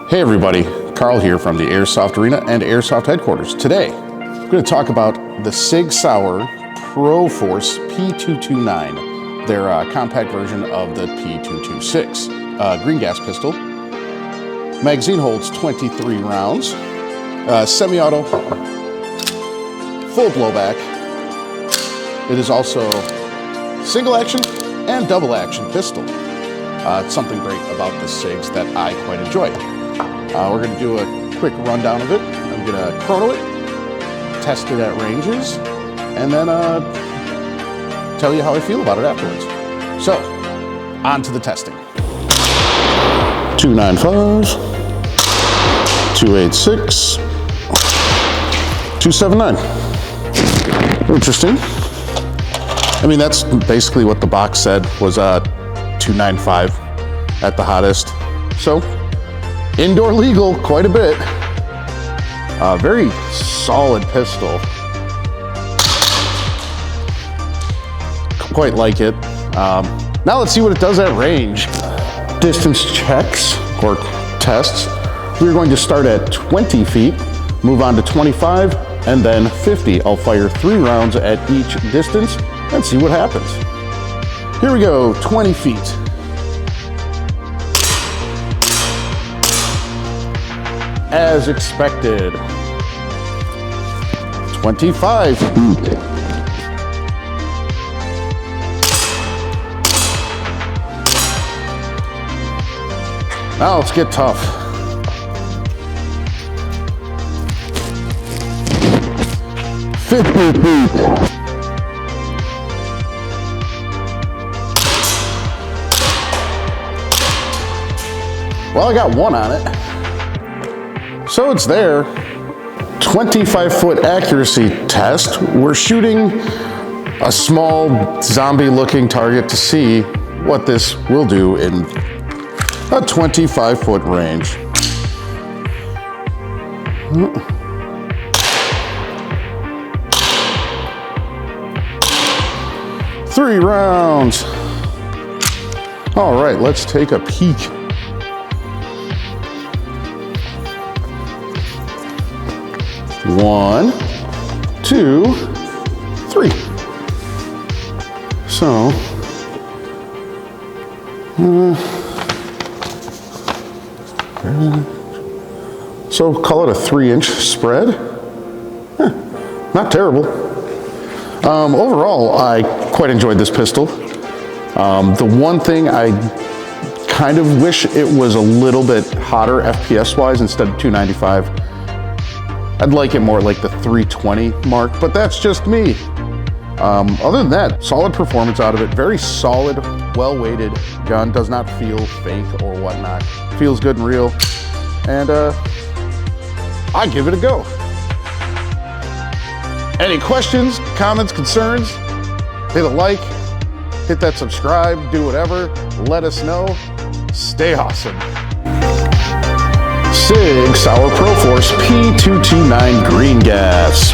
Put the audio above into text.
Hey everybody, Carl here from the Airsoft Arena and Airsoft Headquarters. Today, I'm going to talk about the SIG Sauer Pro Force P229, their compact version of the P226. Green gas pistol. Magazine holds 23 rounds. Semi-auto, full blowback. It is also single action and double action pistol. It's something great about the SIGs that I quite enjoy. We're going to do a quick rundown of it. I'm going to chrono it, test it at ranges, and then tell you how I feel about it afterwards. So, on to the testing. 295, 286, 279. Interesting. I mean, that's basically what the box said was 295 at the hottest. So, indoor legal quite a bit. Very solid pistol. Quite like it. Now let's see what it does at range. Distance checks or tests. We're going to start at 20 feet, move on to 25, and then 50. I'll fire 3 rounds at each distance and see what happens. Here we go, 20 feet. As expected. 25 feet. Now let's get tough. 50 feet. Well, I got 1 on it. So it's there. 25-foot accuracy test. We're shooting a small zombie-looking target to see what this will do in a 25-foot range. 3 rounds. All right, let's take a peek. 1, 2, 3. So call it a 3-inch spread. Not terrible. Overall, I quite enjoyed this pistol. The one thing I kind of wish it was a little bit hotter FPS-wise instead of 295. I'd like it more like the 320 mark, but that's just me. Other than that, solid performance out of it. Very solid, well-weighted gun. Does not feel fake or whatnot. Feels good and real. And I give it a go. Any questions, comments, concerns? Hit a like, hit that subscribe, do whatever. Let us know. Stay awesome. SIG Sauer Pro Force P229 Green Gas.